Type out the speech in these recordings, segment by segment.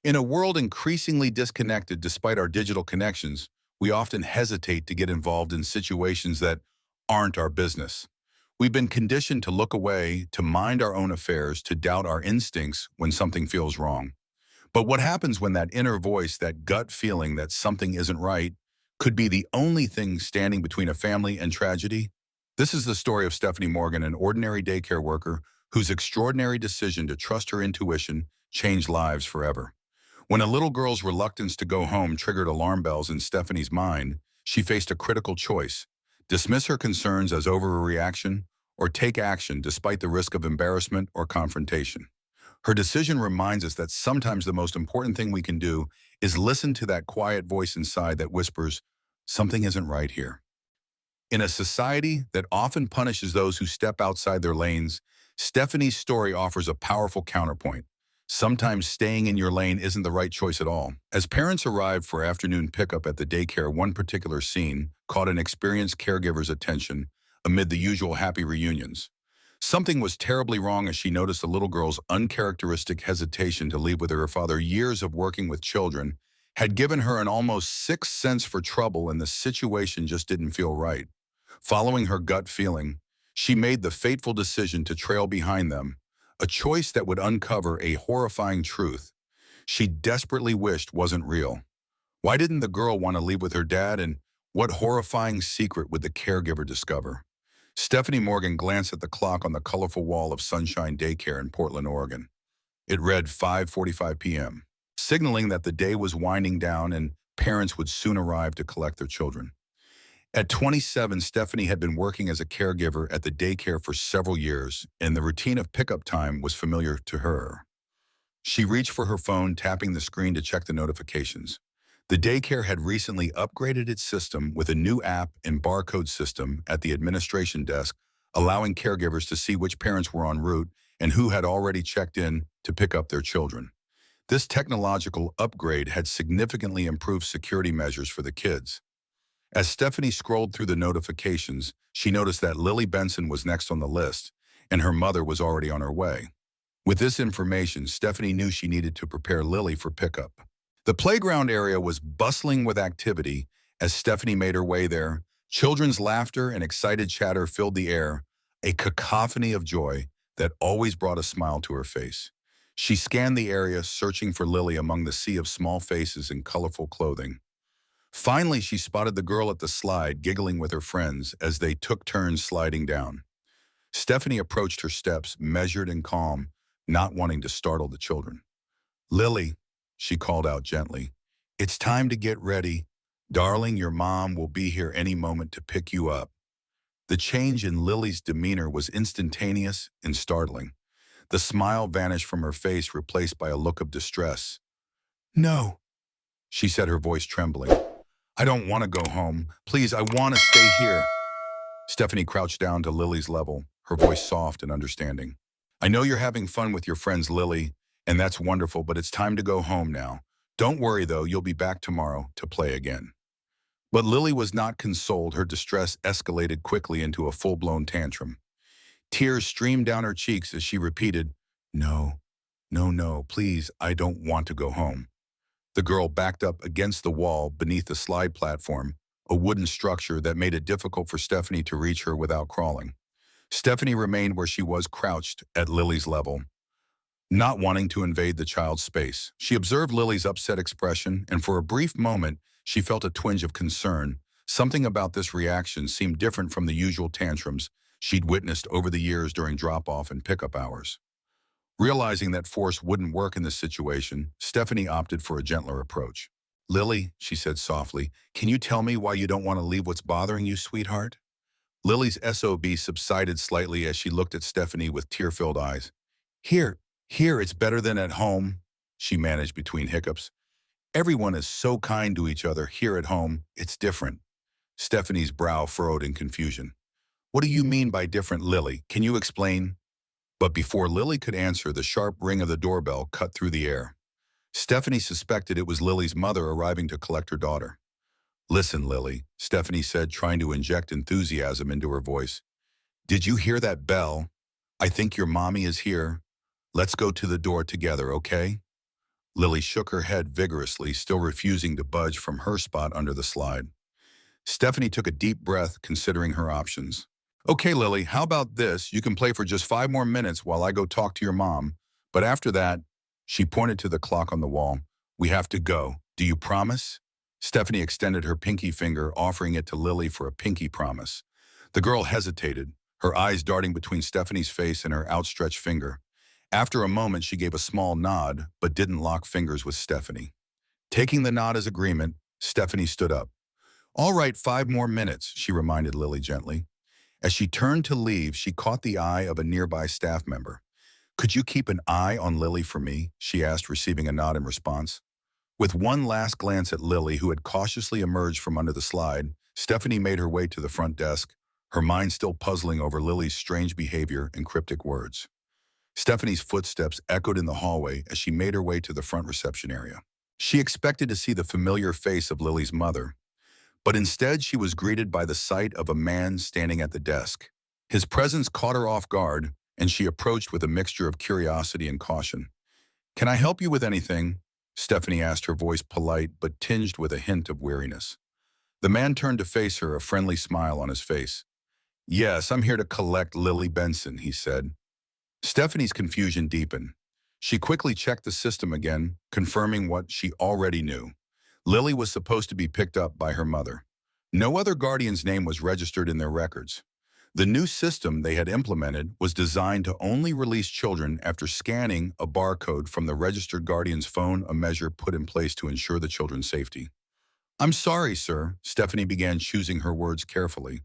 In a world increasingly disconnected despite our digital connections, we often hesitate to get involved in situations that aren't our business. We've been conditioned to look away, to mind our own affairs, to doubt our instincts when something feels wrong. But what happens when that inner voice, that gut feeling that something isn't right, could be the only thing standing between a family and tragedy? This is the story of Stephanie Morgan, an ordinary daycare worker whose extraordinary decision to trust her intuition changed lives forever. When a little girl's reluctance to go home triggered alarm bells in Stephanie's mind, she faced a critical choice: dismiss her concerns as overreaction or take action despite the risk of embarrassment or confrontation. Her decision reminds us that sometimes the most important thing we can do is listen to that quiet voice inside that whispers, something isn't right here. In a society that often punishes those who step outside their lanes, Stephanie's story offers a powerful counterpoint. Sometimes staying in your lane isn't the right choice at all. As parents arrived for afternoon pickup at the daycare, one particular scene caught an experienced caregiver's attention amid the usual happy reunions. Something was terribly wrong as she noticed the little girl's uncharacteristic hesitation to leave with her father. Years of working with children had given her an almost sixth sense for trouble, and the situation just didn't feel right. Following her gut feeling, she made the fateful decision to trail behind them, a choice that would uncover a horrifying truth she desperately wished wasn't real. Why didn't the girl want to leave with her dad, and what horrifying secret would the caregiver discover? Stephanie Morgan glanced at the clock on the colorful wall of Sunshine Daycare in Portland, Oregon. It read 5:45 p.m., signaling that the day was winding down and parents would soon arrive to collect their children. At 27, Stephanie had been working as a caregiver at the daycare for several years, and the routine of pickup time was familiar to her. She reached for her phone, tapping the screen to check the notifications. The daycare had recently upgraded its system with a new app and barcode system at the administration desk, allowing caregivers to see which parents were en route and who had already checked in to pick up their children. This technological upgrade had significantly improved security measures for the kids. As Stephanie scrolled through the notifications, she noticed that Lily Benson was next on the list, and her mother was already on her way. With this information, Stephanie knew she needed to prepare Lily for pickup. The playground area was bustling with activity as Stephanie made her way there. Children's laughter and excited chatter filled the air, a cacophony of joy that always brought a smile to her face. She scanned the area, searching for Lily among the sea of small faces in colorful clothing. Finally, she spotted the girl at the slide, giggling with her friends as they took turns sliding down. Stephanie approached her steps, measured and calm, not wanting to startle the children. "Lily," she called out gently, "it's time to get ready. Darling, your mom will be here any moment to pick you up." The change in Lily's demeanor was instantaneous and startling. The smile vanished from her face, replaced by a look of distress. "No," she said, her voice trembling. "I don't want to go home. Please, I want to stay here." Stephanie crouched down to Lily's level, her voice soft and understanding. "I know you're having fun with your friends, Lily, and that's wonderful, but it's time to go home now. Don't worry, though, you'll be back tomorrow to play again." But Lily was not consoled. Her distress escalated quickly into a full-blown tantrum. Tears streamed down her cheeks as she repeated, "No, no, no, please, I don't want to go home." The girl backed up against the wall beneath the slide platform, a wooden structure that made it difficult for Stephanie to reach her without crawling. Stephanie remained where she was, crouched at Lily's level, not wanting to invade the child's space. She observed Lily's upset expression, and for a brief moment, she felt a twinge of concern. Something about this reaction seemed different from the usual tantrums she'd witnessed over the years during drop-off and pickup hours. Realizing that force wouldn't work in this situation, Stephanie opted for a gentler approach. "Lily," she said softly, "can you tell me why you don't want to leave? What's bothering you, sweetheart?" Lily's SOB subsided slightly as she looked at Stephanie with tear-filled eyes. Here, it's better than at home," she managed between hiccups. "Everyone is so kind to each other here at home. It's different." Stephanie's brow furrowed in confusion. "What do you mean by different, Lily? Can you explain?" But before Lily could answer, the sharp ring of the doorbell cut through the air. Stephanie suspected it was Lily's mother arriving to collect her daughter. "Listen, Lily," Stephanie said, trying to inject enthusiasm into her voice. "Did you hear that bell? I think your mommy is here. Let's go to the door together, okay?" Lily shook her head vigorously, still refusing to budge from her spot under the slide. Stephanie took a deep breath, considering her options. Okay, Lily, how about this? You can play for just 5 more minutes while I go talk to your mom. But after that, she pointed to the clock on the wall. We have to go. Do you promise? Stephanie extended her pinky finger, offering it to Lily for a pinky promise. The girl hesitated, her eyes darting between Stephanie's face and her outstretched finger. After a moment, she gave a small nod, but didn't lock fingers with Stephanie. Taking the nod as agreement, Stephanie stood up. All right, 5 more minutes, she reminded Lily gently. As she turned to leave, she caught the eye of a nearby staff member. Could you keep an eye on Lily for me? She asked, receiving a nod in response. With one last glance at Lily, who had cautiously emerged from under the slide, Stephanie made her way to the front desk, her mind still puzzling over Lily's strange behavior and cryptic words. Stephanie's footsteps echoed in the hallway as she made her way to the front reception area. She expected to see the familiar face of Lily's mother, but instead she was greeted by the sight of a man standing at the desk. His presence caught her off guard, and she approached with a mixture of curiosity and caution. Can I help you with anything? Stephanie asked, her voice polite but tinged with a hint of weariness. The man turned to face her, a friendly smile on his face. Yes, I'm here to collect Lily Benson, he said. Stephanie's confusion deepened. She quickly checked the system again, confirming what she already knew. Lily was supposed to be picked up by her mother. No other guardian's name was registered in their records. The new system they had implemented was designed to only release children after scanning a barcode from the registered guardian's phone, a measure put in place to ensure the children's safety. I'm sorry, sir, Stephanie began, choosing her words carefully.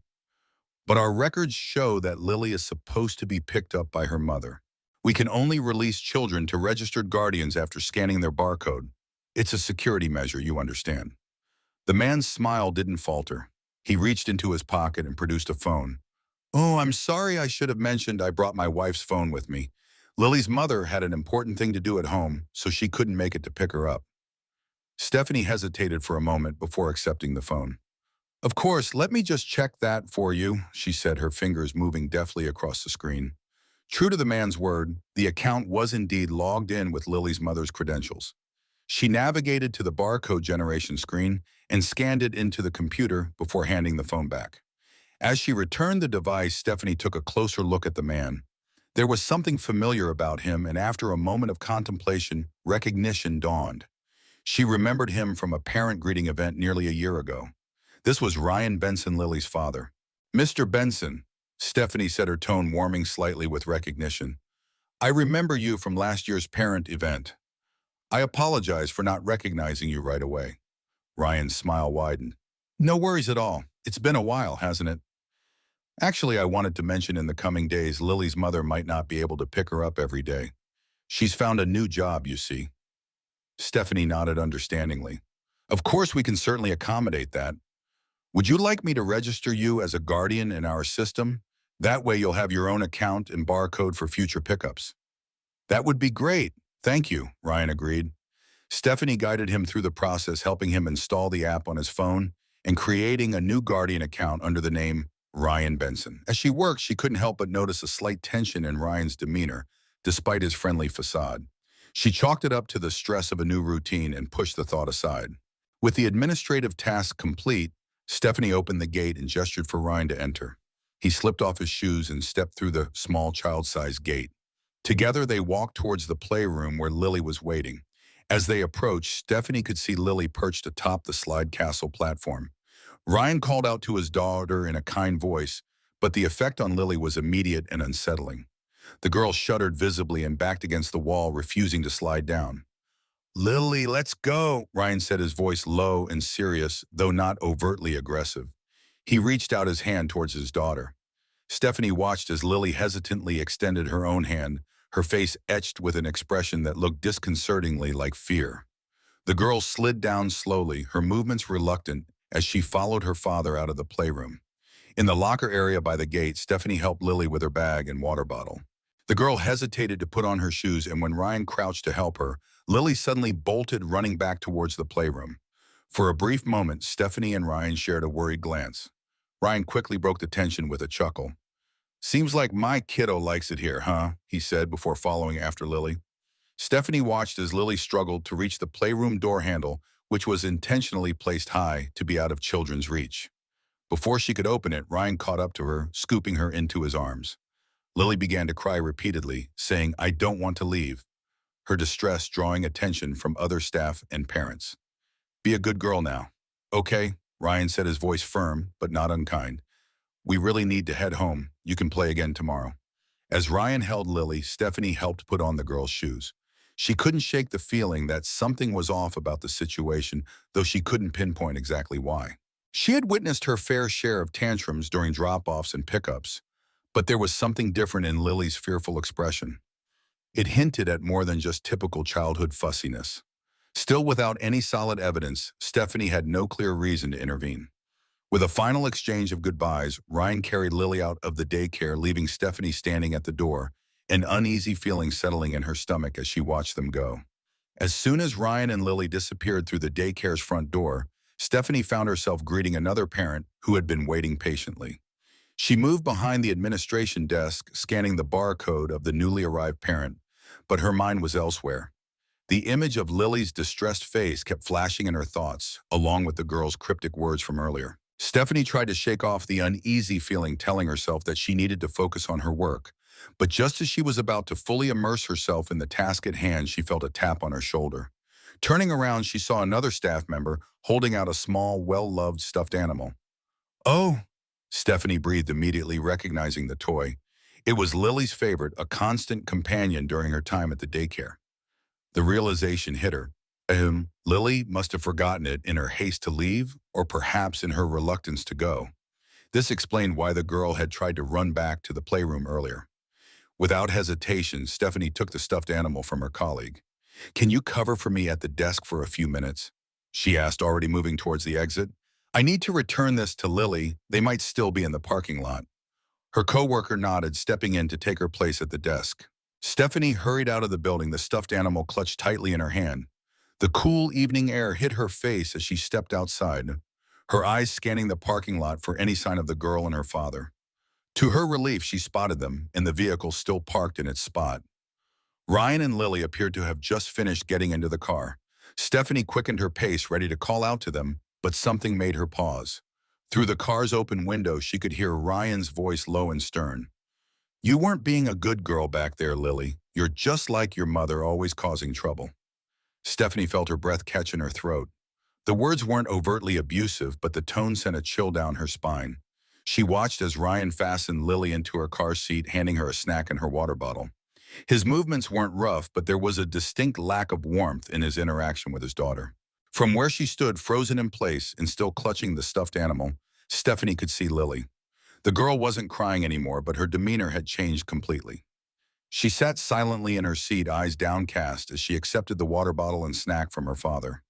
But our records show that Lily is supposed to be picked up by her mother. We can only release children to registered guardians after scanning their barcode. It's a security measure, you understand. The man's smile didn't falter. He reached into his pocket and produced a phone. Oh, I'm sorry, I should have mentioned I brought my wife's phone with me. Lily's mother had an important thing to do at home, so she couldn't make it to pick her up. Stephanie hesitated for a moment before accepting the phone. Of course, let me just check that for you, she said, her fingers moving deftly across the screen. True to the man's word, the account was indeed logged in with Lily's mother's credentials. She navigated to the barcode generation screen and scanned it into the computer before handing the phone back. As she returned the device, Stephanie took a closer look at the man. There was something familiar about him, and after a moment of contemplation, recognition dawned. She remembered him from a parent greeting event nearly a year ago. This was Ryan Benson, Lily's father. Mr. Benson, Stephanie said, her tone warming slightly with recognition. I remember you from last year's parent event. I apologize for not recognizing you right away. Ryan's smile widened. No worries at all. It's been a while, hasn't it? Actually, I wanted to mention in the coming days, Lily's mother might not be able to pick her up every day. She's found a new job, you see. Stephanie nodded understandingly. Of course, we can certainly accommodate that. Would you like me to register you as a guardian in our system? That way you'll have your own account and barcode for future pickups. That would be great. Thank you, Ryan agreed. Stephanie guided him through the process, helping him install the app on his phone and creating a new guardian account under the name Ryan Benson. As she worked, she couldn't help but notice a slight tension in Ryan's demeanor, despite his friendly facade. She chalked it up to the stress of a new routine and pushed the thought aside. With the administrative task complete, Stephanie opened the gate and gestured for Ryan to enter. He slipped off his shoes and stepped through the small child-sized gate. Together, they walked towards the playroom where Lily was waiting. As they approached, Stephanie could see Lily perched atop the slide castle platform. Ryan called out to his daughter in a kind voice, but the effect on Lily was immediate and unsettling. The girl shuddered visibly and backed against the wall, refusing to slide down. Lily, let's go, Ryan said, his voice low and serious, though not overtly aggressive. He reached out his hand towards his daughter. Stephanie watched as Lily hesitantly extended her own hand, her face etched with an expression that looked disconcertingly like fear. The girl slid down slowly, her movements reluctant, as she followed her father out of the playroom. In the locker area by the gate, Stephanie helped Lily with her bag and water bottle. The girl hesitated to put on her shoes, and when Ryan crouched to help her, Lily suddenly bolted, running back towards the playroom. For a brief moment, Stephanie and Ryan shared a worried glance. Ryan quickly broke the tension with a chuckle. Seems like my kiddo likes it here, huh? He said before following after Lily. Stephanie watched as Lily struggled to reach the playroom door handle, which was intentionally placed high to be out of children's reach. Before she could open it, Ryan caught up to her, scooping her into his arms. Lily began to cry repeatedly, saying, "I don't want to leave," her distress drawing attention from other staff and parents. "Be a good girl now." "Okay," Ryan said, his voice firm but not unkind. "We really need to head home. You can play again tomorrow." As Ryan held Lily, Stephanie helped put on the girl's shoes. She couldn't shake the feeling that something was off about the situation, though she couldn't pinpoint exactly why. She had witnessed her fair share of tantrums during drop-offs and pickups, but there was something different in Lily's fearful expression. It hinted at more than just typical childhood fussiness. Still without any solid evidence, Stephanie had no clear reason to intervene. With a final exchange of goodbyes, Ryan carried Lily out of the daycare, leaving Stephanie standing at the door, an uneasy feeling settling in her stomach as she watched them go. As soon as Ryan and Lily disappeared through the daycare's front door, Stephanie found herself greeting another parent who had been waiting patiently. She moved behind the administration desk, scanning the barcode of the newly arrived parent, but her mind was elsewhere. The image of Lily's distressed face kept flashing in her thoughts, along with the girl's cryptic words from earlier. Stephanie tried to shake off the uneasy feeling, telling herself that she needed to focus on her work. But just as she was about to fully immerse herself in the task at hand, she felt a tap on her shoulder. Turning around, she saw another staff member holding out a small, well-loved stuffed animal. "Oh," Stephanie breathed, immediately recognizing the toy. It was Lily's favorite, a constant companion during her time at the daycare. The realization hit her. Lily must have forgotten it in her haste to leave, or perhaps in her reluctance to go. This explained why the girl had tried to run back to the playroom earlier. Without hesitation, Stephanie took the stuffed animal from her colleague. "Can you cover for me at the desk for a few minutes?" she asked, already moving towards the exit. "I need to return this to Lily. They might still be in the parking lot." Her coworker nodded, stepping in to take her place at the desk. Stephanie hurried out of the building, the stuffed animal clutched tightly in her hand. The cool evening air hit her face as she stepped outside, her eyes scanning the parking lot for any sign of the girl and her father. To her relief, she spotted them, and the vehicle still parked in its spot. Ryan and Lily appeared to have just finished getting into the car. Stephanie quickened her pace, ready to call out to them, but something made her pause. Through the car's open window, she could hear Ryan's voice, low and stern. "You weren't being a good girl back there, Lily. You're just like your mother, always causing trouble." Stephanie felt her breath catch in her throat. The words weren't overtly abusive, but the tone sent a chill down her spine. She watched as Ryan fastened Lily into her car seat, handing her a snack and her water bottle. His movements weren't rough, but there was a distinct lack of warmth in his interaction with his daughter. From where she stood, frozen in place and still clutching the stuffed animal, Stephanie could see Lily. The girl wasn't crying anymore, but her demeanor had changed completely. She sat silently in her seat, eyes downcast, as she accepted the water bottle and snack from her father.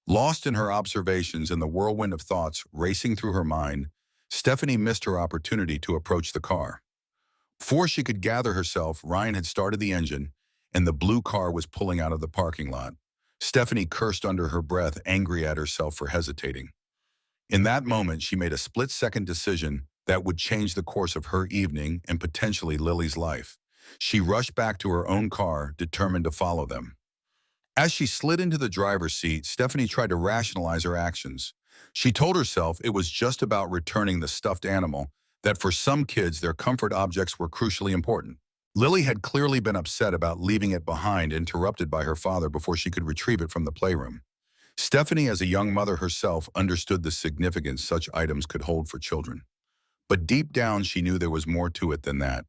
Lost in her observations and the whirlwind of thoughts racing through her mind, Stephanie missed her opportunity to approach the car. Before she could gather herself, Ryan had started the engine, and the blue car was pulling out of the parking lot. Stephanie cursed under her breath, angry at herself for hesitating. In that moment, she made a split-second decision that would change the course of her evening and potentially Lily's life. She rushed back to her own car, determined to follow them. As she slid into the driver's seat, Stephanie tried to rationalize her actions. She told herself it was just about returning the stuffed animal, that for some kids their comfort objects were crucially important. Lily had clearly been upset about leaving it behind, interrupted by her father before she could retrieve it from the playroom. Stephanie, as a young mother herself, understood the significance such items could hold for children. But deep down, she knew there was more to it than that.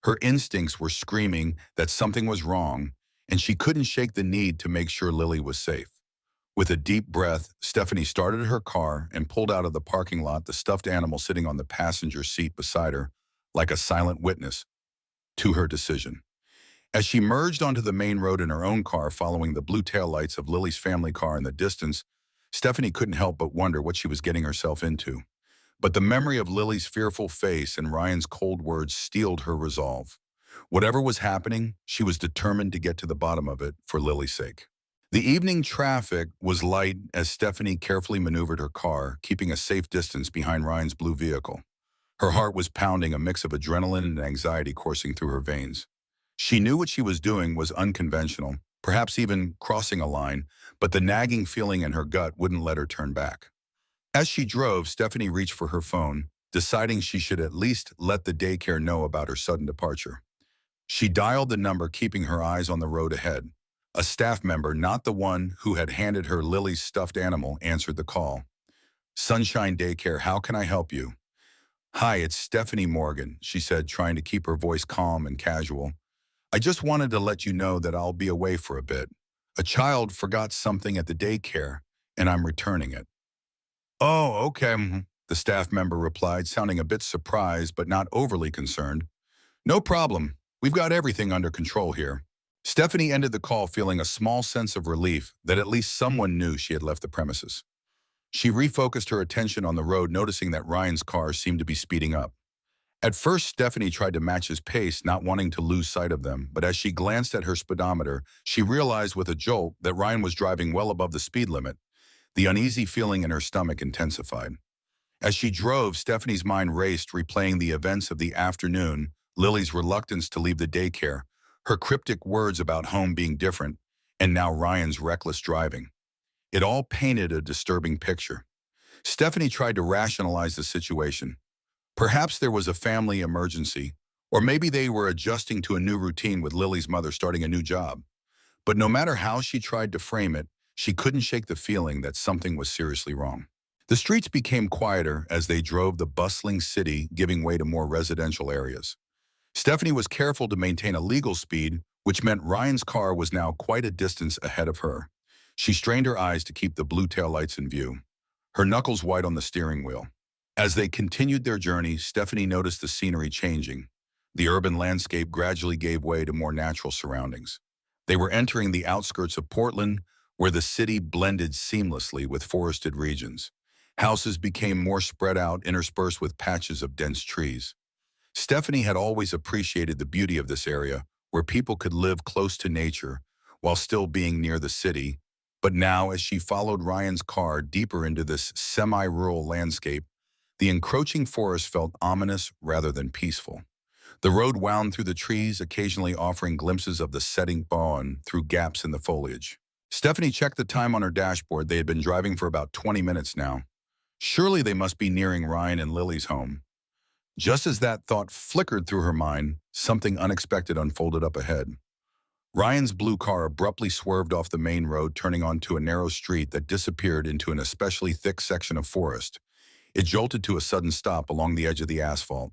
Her instincts were screaming that something was wrong, and she couldn't shake the need to make sure Lily was safe. With a deep breath, Stephanie started her car and pulled out of the parking lot, the stuffed animal sitting on the passenger seat beside her, like a silent witness to her decision. As she merged onto the main road in her own car, following the blue taillights of Lily's family car in the distance, Stephanie couldn't help but wonder what she was getting herself into. But the memory of Lily's fearful face and Ryan's cold words steeled her resolve. Whatever was happening, she was determined to get to the bottom of it for Lily's sake. The evening traffic was light as Stephanie carefully maneuvered her car, keeping a safe distance behind Ryan's blue vehicle. Her heart was pounding, a mix of adrenaline and anxiety coursing through her veins. She knew what she was doing was unconventional, perhaps even crossing a line, but the nagging feeling in her gut wouldn't let her turn back. As she drove, Stephanie reached for her phone, deciding she should at least let the daycare know about her sudden departure. She dialed the number, keeping her eyes on the road ahead. A staff member, not the one who had handed her Lily's stuffed animal, answered the call. Sunshine Daycare, how can I help you? Hi, it's Stephanie Morgan, she said, trying to keep her voice calm and casual. I just wanted to let you know that I'll be away for a bit. A child forgot something at the daycare, and I'm returning it. Oh, okay, the staff member replied, sounding a bit surprised but not overly concerned. No problem. We've got everything under control here. Stephanie ended the call feeling a small sense of relief that at least someone knew she had left the premises. She refocused her attention on the road, noticing that Ryan's car seemed to be speeding up. At first, Stephanie tried to match his pace, not wanting to lose sight of them, but as she glanced at her speedometer, she realized with a jolt that Ryan was driving well above the speed limit. The uneasy feeling in her stomach intensified. As she drove, Stephanie's mind raced, replaying the events of the afternoon, Lily's reluctance to leave the daycare, her cryptic words about home being different, and now Ryan's reckless driving. It all painted a disturbing picture. Stephanie tried to rationalize the situation. Perhaps there was a family emergency, or maybe they were adjusting to a new routine with Lily's mother starting a new job. But no matter how she tried to frame it, she couldn't shake the feeling that something was seriously wrong. The streets became quieter as they drove the bustling city, giving way to more residential areas. Stephanie was careful to maintain a legal speed, which meant Ryan's car was now quite a distance ahead of her. She strained her eyes to keep the blue taillights in view, her knuckles white on the steering wheel. As they continued their journey, Stephanie noticed the scenery changing. The urban landscape gradually gave way to more natural surroundings. They were entering the outskirts of Portland, where the city blended seamlessly with forested regions. Houses became more spread out, interspersed with patches of dense trees. Stephanie had always appreciated the beauty of this area, where people could live close to nature while still being near the city. But now, as she followed Ryan's car deeper into this semi-rural landscape, the encroaching forest felt ominous rather than peaceful. The road wound through the trees, occasionally offering glimpses of the setting dawn through gaps in the foliage. Stephanie checked the time on her dashboard. They had been driving for about 20 minutes now. Surely they must be nearing Ryan and Lily's home. Just as that thought flickered through her mind, something unexpected unfolded up ahead. Ryan's blue car abruptly swerved off the main road, turning onto a narrow street that disappeared into an especially thick section of forest. It jolted to a sudden stop along the edge of the asphalt.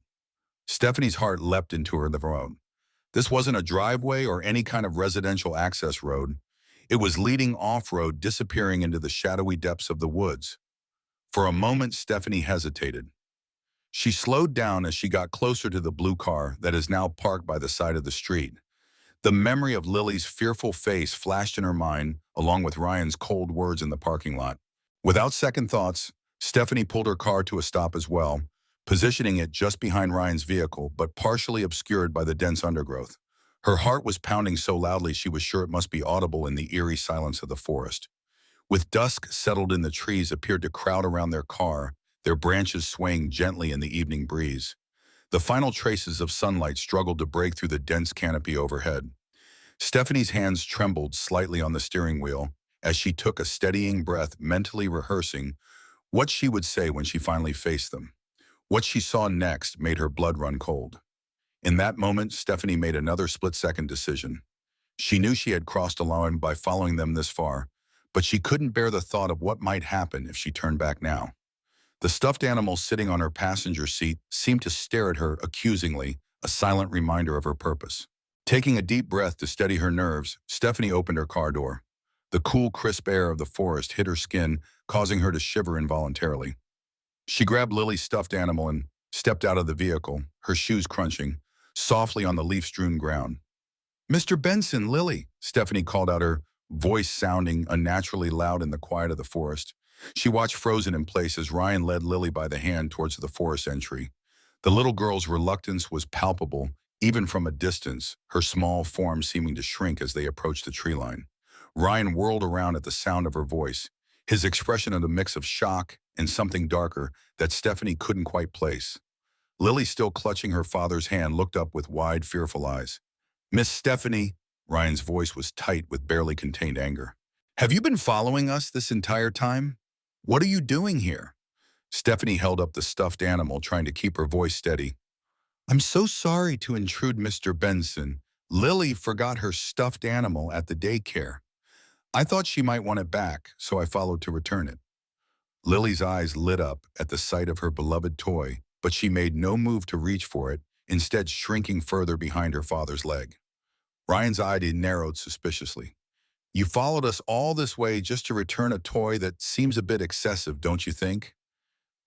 Stephanie's heart leapt into her throat. This wasn't a driveway or any kind of residential access road. It was leading off-road, disappearing into the shadowy depths of the woods. For a moment, Stephanie hesitated. She slowed down as she got closer to the blue car that is now parked by the side of the street. The memory of Lily's fearful face flashed in her mind, along with Ryan's cold words in the parking lot. Without second thoughts, Stephanie pulled her car to a stop as well, positioning it just behind Ryan's vehicle, but partially obscured by the dense undergrowth. Her heart was pounding so loudly she was sure it must be audible in the eerie silence of the forest. With dusk settled in, the trees appeared to crowd around their car, their branches swaying gently in the evening breeze. The final traces of sunlight struggled to break through the dense canopy overhead. Stephanie's hands trembled slightly on the steering wheel as she took a steadying breath, mentally rehearsing what she would say when she finally faced them. What she saw next made her blood run cold. In that moment, Stephanie made another split-second decision. She knew she had crossed a line by following them this far, but she couldn't bear the thought of what might happen if she turned back now. The stuffed animal sitting on her passenger seat seemed to stare at her accusingly, a silent reminder of her purpose. Taking a deep breath to steady her nerves, Stephanie opened her car door. The cool, crisp air of the forest hit her skin, causing her to shiver involuntarily. She grabbed Lily's stuffed animal and stepped out of the vehicle, her shoes crunching softly on the leaf-strewn ground. "Mr. Benson, Lily," Stephanie called out, her voice sounding unnaturally loud in the quiet of the forest. She watched frozen in place as Ryan led Lily by the hand towards the forest entry. The little girl's reluctance was palpable, even from a distance, her small form seeming to shrink as they approached the tree line. Ryan whirled around at the sound of her voice, his expression a mix of shock and something darker that Stephanie couldn't quite place. Lily, still clutching her father's hand, looked up with wide, fearful eyes. Miss Stephanie, Ryan's voice was tight with barely contained anger. Have you been following us this entire time? What are you doing here? Stephanie held up the stuffed animal, trying to keep her voice steady. I'm so sorry to intrude, Mr. Benson. Lily forgot her stuffed animal at the daycare. I thought she might want it back, so I followed to return it. Lily's eyes lit up at the sight of her beloved toy, but she made no move to reach for it, instead shrinking further behind her father's leg. Ryan's eye narrowed suspiciously. You followed us all this way just to return a toy that seems a bit excessive, don't you think?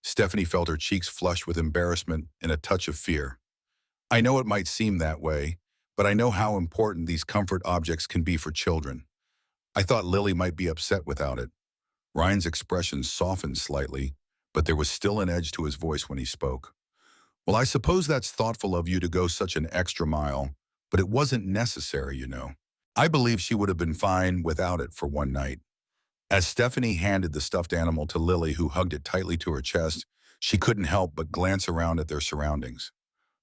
Stephanie felt her cheeks flush with embarrassment and a touch of fear. I know it might seem that way, but I know how important these comfort objects can be for children. I thought Lily might be upset without it. Ryan's expression softened slightly, but there was still an edge to his voice when he spoke. Well, I suppose that's thoughtful of you to go such an extra mile, but it wasn't necessary, you know. I believe she would have been fine without it for one night. As Stephanie handed the stuffed animal to Lily, who hugged it tightly to her chest, she couldn't help but glance around at their surroundings.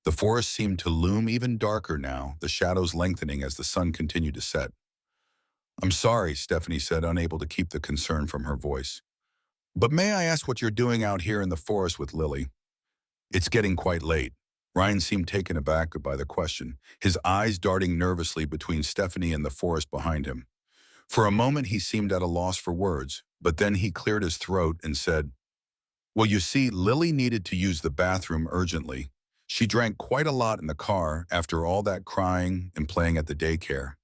The forest seemed to loom even darker now, the shadows lengthening as the sun continued to set. I'm sorry, Stephanie said, unable to keep the concern from her voice. But may I ask what you're doing out here in the forest with Lily? It's getting quite late. Ryan seemed taken aback by the question, his eyes darting nervously between Stephanie and the forest behind him. For a moment he seemed at a loss for words, but then he cleared his throat and said, well, you see, Lily needed to use the bathroom urgently. She drank quite a lot in the car after all that crying and playing at the daycare.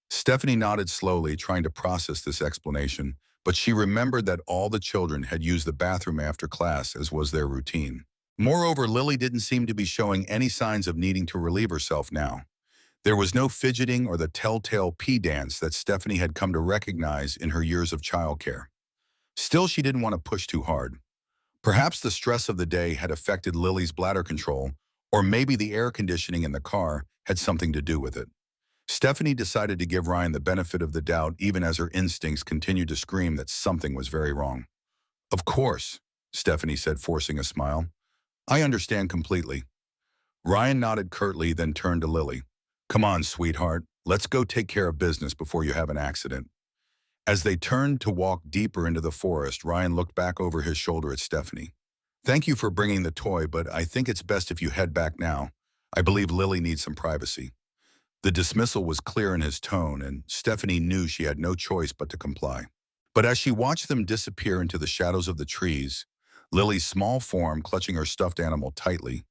Stephanie nodded slowly, trying to process this explanation, but she remembered that all the children had used the bathroom after class, as was their routine. Moreover, Lily didn't seem to be showing any signs of needing to relieve herself now. There was no fidgeting or the telltale pee dance that Stephanie had come to recognize in her years of childcare. Still, she didn't want to push too hard. Perhaps the stress of the day had affected Lily's bladder control, or maybe the air conditioning in the car had something to do with it. Stephanie decided to give Ryan the benefit of the doubt, even as her instincts continued to scream that something was very wrong. Of course, Stephanie said, forcing a smile. I understand completely. Ryan nodded curtly, then turned to Lily. Come on, sweetheart, let's go take care of business before you have an accident. As they turned to walk deeper into the forest, Ryan looked back over his shoulder at Stephanie. Thank you for bringing the toy, but I think it's best if you head back now. I believe Lily needs some privacy. The dismissal was clear in his tone, and Stephanie knew she had no choice but to comply. But as she watched them disappear into the shadows of the trees, Lily's small form clutching her stuffed animal tightly,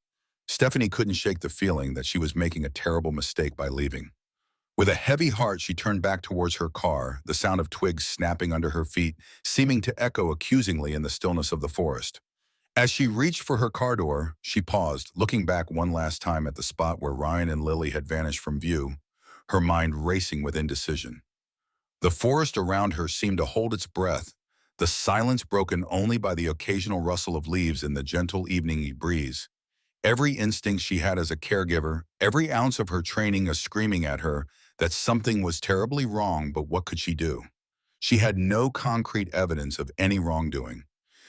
Stephanie couldn't shake the feeling that she was making a terrible mistake by leaving. With a heavy heart, she turned back towards her car, the sound of twigs snapping under her feet seeming to echo accusingly in the stillness of the forest. As she reached for her car door, she paused, looking back one last time at the spot where Ryan and Lily had vanished from view, her mind racing with indecision. The forest around her seemed to hold its breath, the silence broken only by the occasional rustle of leaves in the gentle evening breeze. Every instinct she had as a caregiver, every ounce of her training was screaming at her that something was terribly wrong, but what could she do? She had no concrete evidence of any wrongdoing,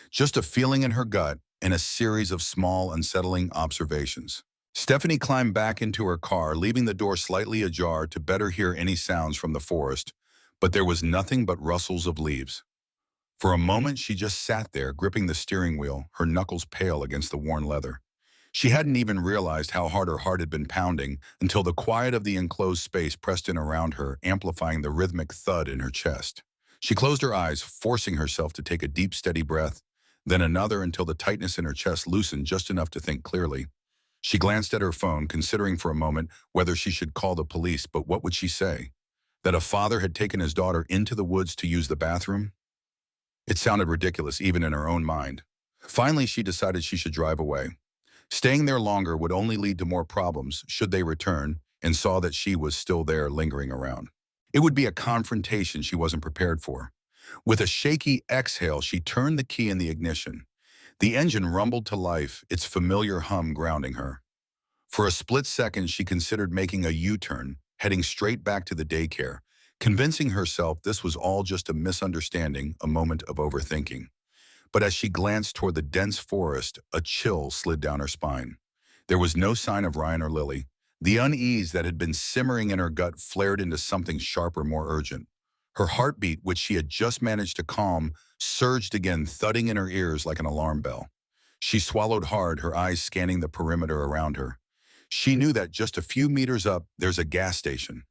just a feeling in her gut and a series of small, unsettling observations. Stephanie climbed back into her car, leaving the door slightly ajar to better hear any sounds from the forest, but there was nothing but rustles of leaves. For a moment, she just sat there, gripping the steering wheel, her knuckles pale against the worn leather. She hadn't even realized how hard her heart had been pounding until the quiet of the enclosed space pressed in around her, amplifying the rhythmic thud in her chest. She closed her eyes, forcing herself to take a deep, steady breath, then another until the tightness in her chest loosened just enough to think clearly. She glanced at her phone, considering for a moment whether she should call the police, but what would she say? That a father had taken his daughter into the woods to use the bathroom? It sounded ridiculous, even in her own mind. Finally, she decided she should drive away. Staying there longer would only lead to more problems should they return, and saw that she was still there lingering around. It would be a confrontation she wasn't prepared for. With a shaky exhale, she turned the key in the ignition. The engine rumbled to life, its familiar hum grounding her. For a split second, she considered making a U-turn, heading straight back to the daycare, convincing herself this was all just a misunderstanding, a moment of overthinking. But as she glanced toward the dense forest, a chill slid down her spine. There was no sign of Ryan or Lily, The unease that had been simmering in her gut flared into something sharper, more urgent. Her heartbeat, which she had just managed to calm, surged again, thudding in her ears like an alarm bell. She swallowed hard, her eyes scanning the perimeter around her. She knew that just a few meters up, there's a gas station.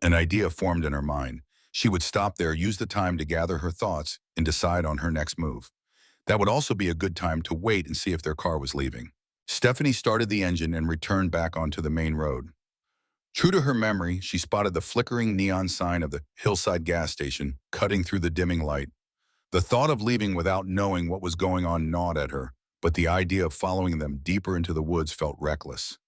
An idea formed in her mind. She would stop there, use the time to gather her thoughts, and decide on her next move. That would also be a good time to wait and see if their car was leaving. Stephanie started the engine and returned back onto the main road. True to her memory, she spotted the flickering neon sign of the Hillside gas station cutting through the dimming light. The thought of leaving without knowing what was going on gnawed at her, but the idea of following them deeper into the woods felt reckless.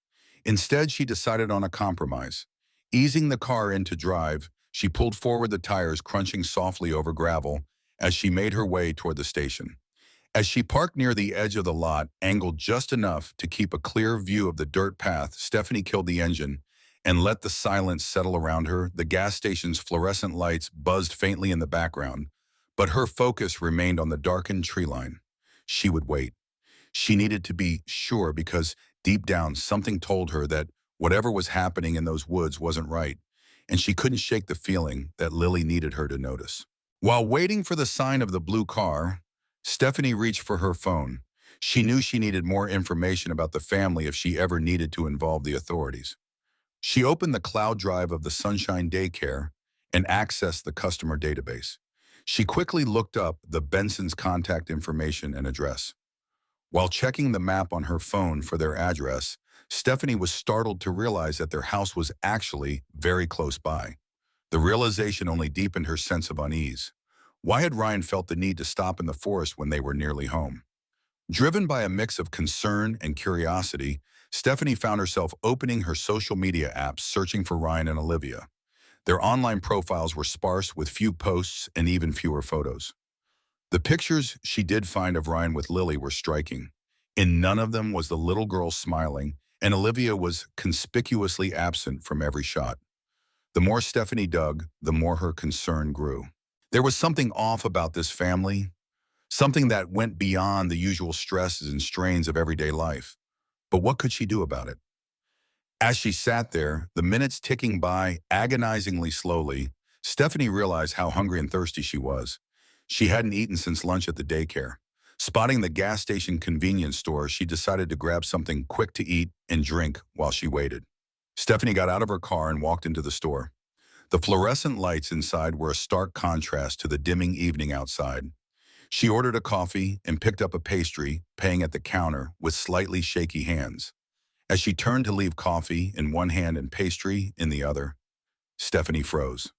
Instead, she decided on a compromise. Easing the car into drive, she pulled forward, the tires crunching softly over gravel as she made her way toward the station. As she parked near the edge of the lot, angled just enough to keep a clear view of the dirt path, Stephanie killed the engine and let the silence settle around her. The gas station's fluorescent lights buzzed faintly in the background, but her focus remained on the darkened tree line. She would wait. She needed to be sure because deep down something told her that whatever was happening in those woods wasn't right, and she couldn't shake the feeling that Lily needed her to notice. While waiting for the sign of the blue car, Stephanie reached for her phone. She knew she needed more information about the family if she ever needed to involve the authorities. She opened the cloud drive of the Sunshine Daycare and accessed the customer database. She quickly looked up the Benson's contact information and address. While checking the map on her phone for their address, Stephanie was startled to realize that their house was actually very close by. The realization only deepened her sense of unease. Why had Ryan felt the need to stop in the forest when they were nearly home? Driven by a mix of concern and curiosity, Stephanie found herself opening her social media apps searching for Ryan and Olivia. Their online profiles were sparse with few posts and even fewer photos. The pictures she did find of Ryan with Lily were striking. In none of them was the little girl smiling, and Olivia was conspicuously absent from every shot. The more Stephanie dug, the more her concern grew. There was something off about this family, something that went beyond the usual stresses and strains of everyday life. But what could she do about it? As she sat there, the minutes ticking by agonizingly slowly, Stephanie realized how hungry and thirsty she was. She hadn't eaten since lunch at the daycare. Spotting the gas station convenience store, she decided to grab something quick to eat and drink while she waited. Stephanie got out of her car and walked into the store. The fluorescent lights inside were a stark contrast to the dimming evening outside. She ordered a coffee and picked up a pastry, paying at the counter with slightly shaky hands. As she turned to leave coffee in one hand and pastry in the other, Stephanie froze.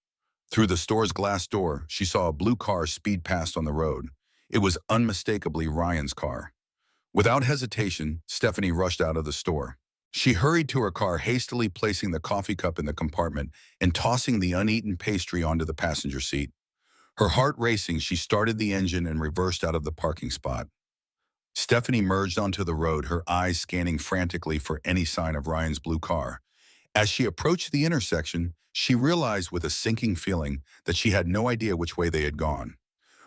Through the store's glass door, she saw a blue car speed past on the road. It was unmistakably Ryan's car. Without hesitation, Stephanie rushed out of the store. She hurried to her car, hastily placing the coffee cup in the compartment and tossing the uneaten pastry onto the passenger seat. Her heart racing, she started the engine and reversed out of the parking spot. Stephanie merged onto the road, her eyes scanning frantically for any sign of Ryan's blue car. As she approached the intersection, she realized with a sinking feeling that she had no idea which way they had gone.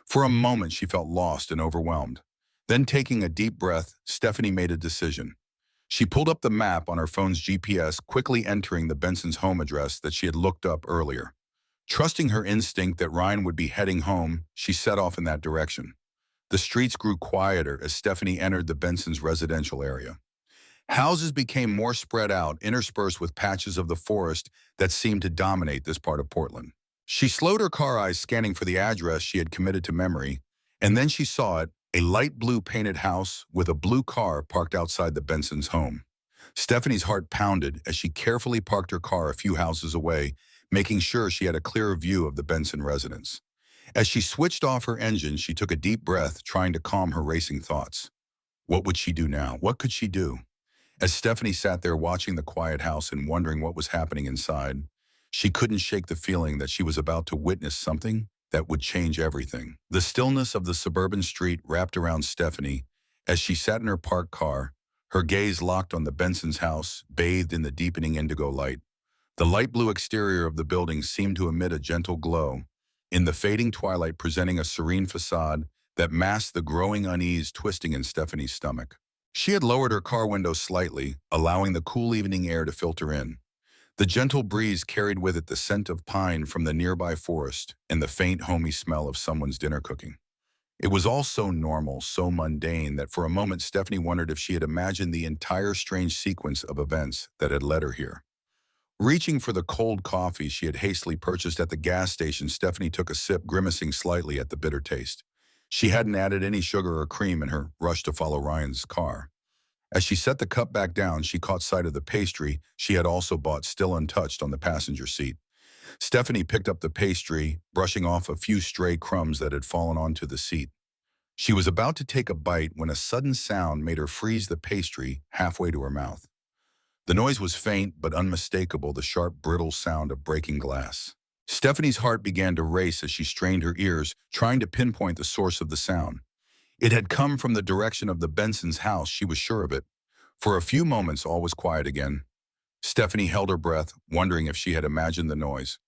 For a moment, she felt lost and overwhelmed. Then, taking a deep breath, Stephanie made a decision. She pulled up the map on her phone's GPS, quickly entering the Benson's home address that she had looked up earlier. Trusting her instinct that Ryan would be heading home, she set off in that direction. The streets grew quieter as Stephanie entered the Benson's residential area. Houses became more spread out, interspersed with patches of the forest that seemed to dominate this part of Portland. She slowed her car, eyes scanning for the address she had committed to memory, and then she saw it, a light blue painted house with a blue car parked outside the Benson's home. Stephanie's heart pounded as she carefully parked her car a few houses away, making sure she had a clearer view of the Benson residence. As she switched off her engine, she took a deep breath, trying to calm her racing thoughts. What would she do now? What could she do? As Stephanie sat there watching the quiet house and wondering what was happening inside, she couldn't shake the feeling that she was about to witness something that would change everything. The stillness of the suburban street wrapped around Stephanie as she sat in her parked car, her gaze locked on the Benson's house, bathed in the deepening indigo light. The light blue exterior of the building seemed to emit a gentle glow, in the fading twilight presenting a serene facade that masked the growing unease twisting in Stephanie's stomach. She had lowered her car window slightly, allowing the cool evening air to filter in. The gentle breeze carried with it the scent of pine from the nearby forest and the faint, homey smell of someone's dinner cooking. It was all so normal, so mundane, that for a moment Stephanie wondered if she had imagined the entire strange sequence of events that had led her here. Reaching for the cold coffee she had hastily purchased at the gas station, Stephanie took a sip, grimacing slightly at the bitter taste. She hadn't added any sugar or cream in her rush to follow Ryan's car. As she set the cup back down, she caught sight of the pastry she had also bought still untouched on the passenger seat. Stephanie picked up the pastry, brushing off a few stray crumbs that had fallen onto the seat. She was about to take a bite when a sudden sound made her freeze the pastry halfway to her mouth. The noise was faint but unmistakable, the sharp, brittle sound of breaking glass. Stephanie's heart began to race as she strained her ears, trying to pinpoint the source of the sound. It had come from the direction of the Benson's house, she was sure of it. For a few moments, all was quiet again. Stephanie held her breath, wondering if she had imagined the noise.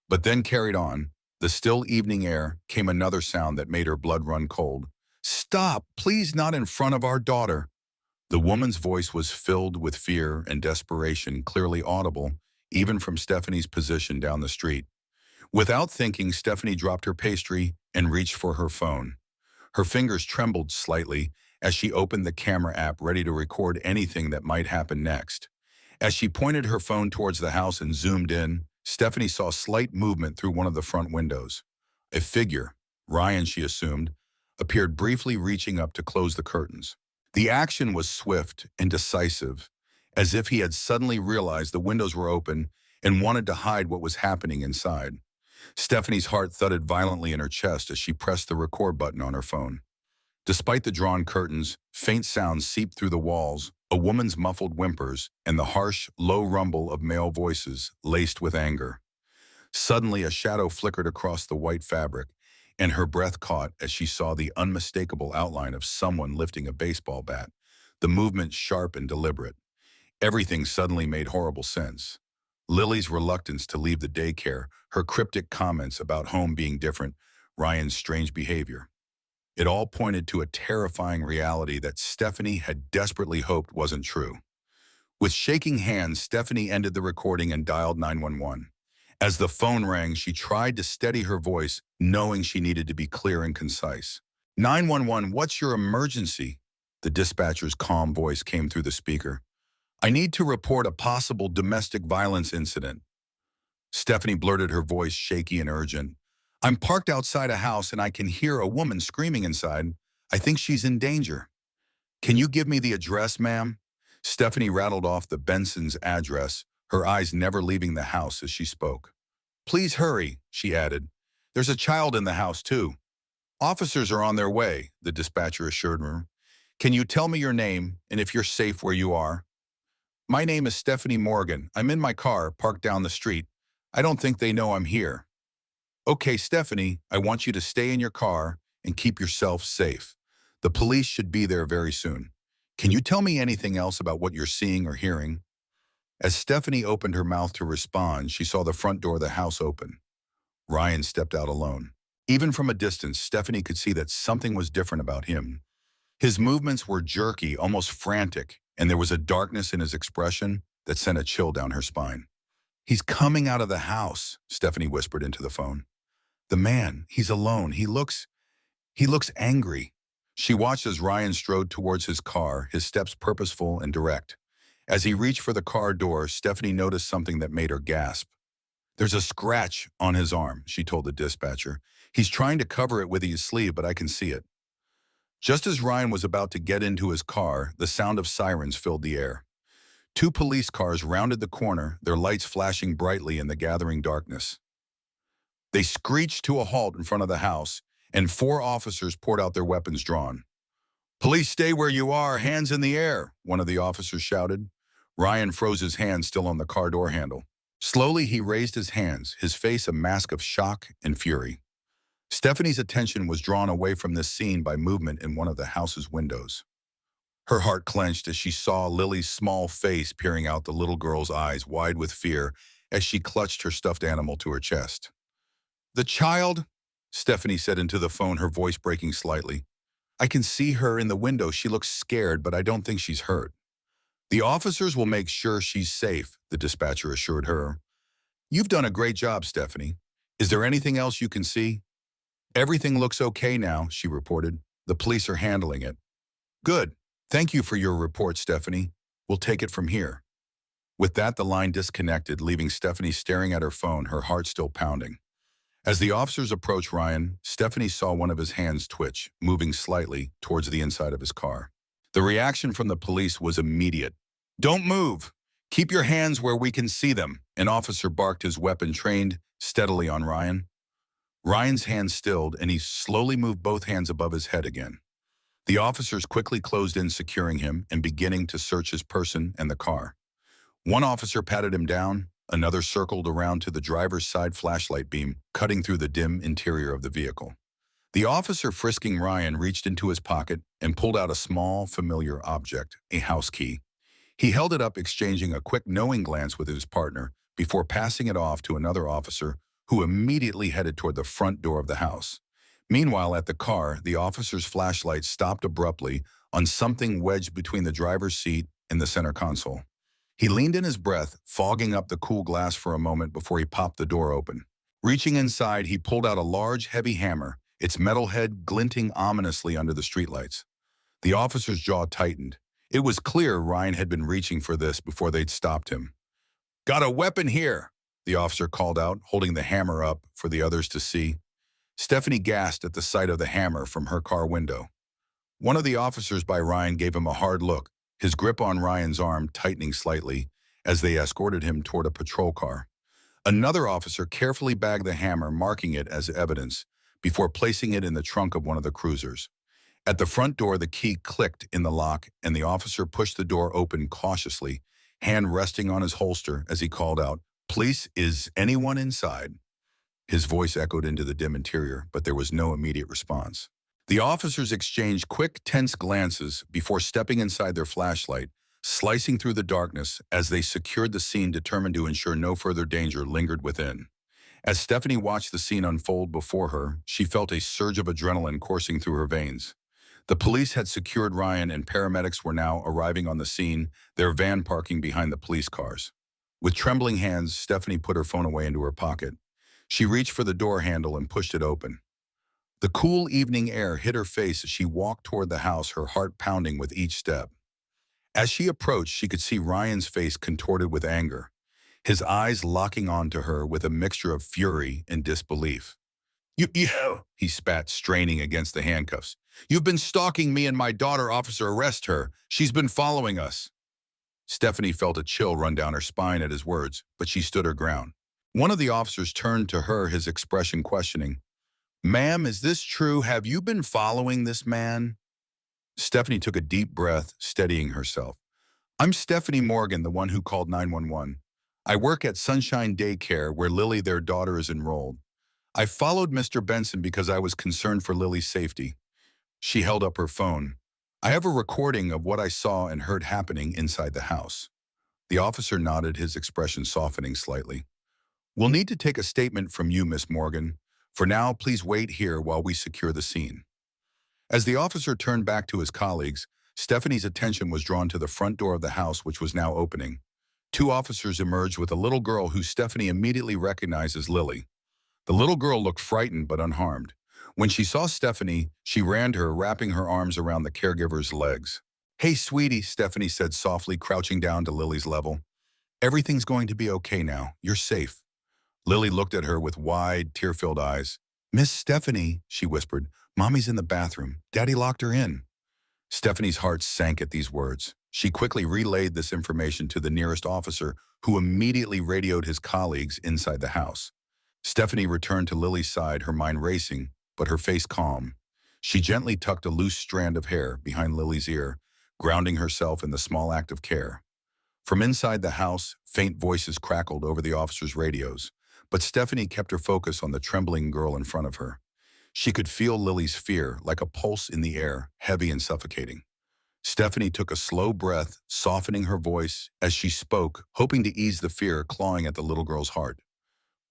But then carried on. The still evening air came another sound that made her blood run cold. "Stop, please, not in front of our daughter." The woman's voice was filled with fear and desperation, clearly audible, even from Stephanie's position down the street. Without thinking, Stephanie dropped her pastry and reached for her phone. Her fingers trembled slightly as she opened the camera app, ready to record anything that might happen next. As she pointed her phone towards the house and zoomed in, Stephanie saw slight movement through one of the front windows. A figure, Ryan she assumed, appeared briefly, reaching up to close the curtains. The action was swift and decisive, as if he had suddenly realized the windows were open and wanted to hide what was happening inside. Stephanie's heart thudded violently in her chest as she pressed the record button on her phone. Despite the drawn curtains, faint sounds seeped through the walls, a woman's muffled whimpers, and the harsh, low rumble of male voices laced with anger. Suddenly, a shadow flickered across the white fabric, and her breath caught as she saw the unmistakable outline of someone lifting a baseball bat, the movement sharp and deliberate. Everything suddenly made horrible sense. Lily's reluctance to leave the daycare, her cryptic comments about home being different, Ryan's strange behavior. It all pointed to a terrifying reality that Stephanie had desperately hoped wasn't true. With shaking hands, Stephanie ended the recording and dialed 911. As the phone rang, she tried to steady her voice, knowing she needed to be clear and concise. "911, what's your emergency?" The dispatcher's calm voice came through the speaker. "I need to report a possible domestic violence incident." Stephanie blurted, her voice shaky and urgent. "I'm parked outside a house and I can hear a woman screaming inside. I think she's in danger." "Can you give me the address, ma'am?" Stephanie rattled off the Benson's address, her eyes never leaving the house as she spoke. "Please hurry," she added. "There's a child in the house, too." "Officers are on their way," the dispatcher assured her. "Can you tell me your name and if you're safe where you are?" "My name is Stephanie Morgan. I'm in my car, parked down the street. I don't think they know I'm here." "Okay, Stephanie, I want you to stay in your car and keep yourself safe. The police should be there very soon. Can you tell me anything else about what you're seeing or hearing?" As Stephanie opened her mouth to respond, she saw the front door of the house open. Ryan stepped out alone. Even from a distance, Stephanie could see that something was different about him. His movements were jerky, almost frantic, and there was a darkness in his expression that sent a chill down her spine. "He's coming out of the house," Stephanie whispered into the phone. "The man, he's alone. He looks angry." She watched as Ryan strode towards his car, his steps purposeful and direct. As he reached for the car door, Stephanie noticed something that made her gasp. "There's a scratch on his arm," she told the dispatcher. "He's trying to cover it with his sleeve, but I can see it." Just as Ryan was about to get into his car, the sound of sirens filled the air. Two police cars rounded the corner, their lights flashing brightly in the gathering darkness. They screeched to a halt in front of the house, and four officers poured out their weapons drawn. "Police, stay where you are, hands in the air," one of the officers shouted. Ryan froze, his hand still on the car door handle. Slowly, he raised his hands, his face a mask of shock and fury. Stephanie's attention was drawn away from this scene by movement in one of the house's windows. Her heart clenched as she saw Lily's small face peering out, the little girl's eyes wide with fear as she clutched her stuffed animal to her chest. "The child," Stephanie said into the phone, her voice breaking slightly. "I can see her in the window. She looks scared, but I don't think she's hurt." The officers will make sure she's safe, the dispatcher assured her. You've done a great job, Stephanie. Is there anything else you can see? Everything looks okay now, she reported. The police are handling it. Good. Thank you for your report, Stephanie. We'll take it from here. With that, the line disconnected, leaving Stephanie staring at her phone, her heart still pounding. As the officers approached Ryan, Stephanie saw one of his hands twitch, moving slightly towards the inside of his car. The reaction from the police was immediate. Don't move! Keep your hands where we can see them, an officer barked, his weapon trained steadily on Ryan. Ryan's hands stilled, and he slowly moved both hands above his head again. The officers quickly closed in, securing him and beginning to search his person and the car. One officer patted him down, another circled around to the driver's side flashlight beam, cutting through the dim interior of the vehicle. The officer frisking Ryan reached into his pocket and pulled out a small, familiar object, a house key. He held it up, exchanging a quick, knowing glance with his partner before passing it off to another officer who immediately headed toward the front door of the house. Meanwhile, at the car, the officer's flashlight stopped abruptly on something wedged between the driver's seat and the center console. He leaned in his breath, fogging up the cool glass for a moment before he popped the door open. Reaching inside, he pulled out a large, heavy hammer, its metal head glinting ominously under the streetlights. The officer's jaw tightened. It was clear Ryan had been reaching for this before they'd stopped him. "Got a weapon here," the officer called out, holding the hammer up for the others to see. Stephanie gasped at the sight of the hammer from her car window. One of the officers by Ryan gave him a hard look, his grip on Ryan's arm tightening slightly as they escorted him toward a patrol car. Another officer carefully bagged the hammer, marking it as evidence, before placing it in the trunk of one of the cruisers. At the front door, the key clicked in the lock, and the officer pushed the door open cautiously, hand resting on his holster as he called out, "Police, is anyone inside?" His voice echoed into the dim interior, but there was no immediate response. The officers exchanged quick, tense glances before stepping inside their flashlight, slicing through the darkness as they secured the scene, determined to ensure no further danger lingered within. As Stephanie watched the scene unfold before her, she felt a surge of adrenaline coursing through her veins. The police had secured Ryan, and paramedics were now arriving on the scene, their van parking behind the police cars. With trembling hands, Stephanie put her phone away into her pocket. She reached for the door handle and pushed it open. The cool evening air hit her face as she walked toward the house, her heart pounding with each step. As she approached, she could see Ryan's face contorted with anger, his eyes locking onto her with a mixture of fury and disbelief. You, he spat, straining against the handcuffs. "You've been stalking me and my daughter, officer. Arrest her. She's been following us." Stephanie felt a chill run down her spine at his words, but she stood her ground. One of the officers turned to her, his expression questioning. "Ma'am, is this true? Have you been following this man?" Stephanie took a deep breath, steadying herself. "I'm Stephanie Morgan, the one who called 911. I work at Sunshine Daycare, where Lily, their daughter, is enrolled. I followed Mr. Benson because I was concerned for Lily's safety." She held up her phone. "I have a recording of what I saw and heard happening inside the house." The officer nodded, his expression softening slightly. "We'll need to take a statement from you, Miss Morgan. For now, please wait here while we secure the scene." As the officer turned back to his colleagues, Stephanie's attention was drawn to the front door of the house, which was now opening. Two officers emerged with a little girl who Stephanie immediately recognized as Lily. The little girl looked frightened but unharmed. When she saw Stephanie, she ran to her, wrapping her arms around the caregiver's legs. "Hey, sweetie," Stephanie said softly, crouching down to Lily's level. "Everything's going to be okay now. You're safe." Lily looked at her with wide, tear-filled eyes. "Miss Stephanie," she whispered, "Mommy's in the bathroom. Daddy locked her in." Stephanie's heart sank at these words. She quickly relayed this information to the nearest officer, who immediately radioed his colleagues inside the house. Stephanie returned to Lily's side, her mind racing, but her face calm. She gently tucked a loose strand of hair behind Lily's ear, grounding herself in the small act of care. From inside the house, faint voices crackled over the officers' radios, but Stephanie kept her focus on the trembling girl in front of her. She could feel Lily's fear, like a pulse in the air, heavy and suffocating. Stephanie took a slow breath, softening her voice as she spoke, hoping to ease the fear clawing at the little girl's heart.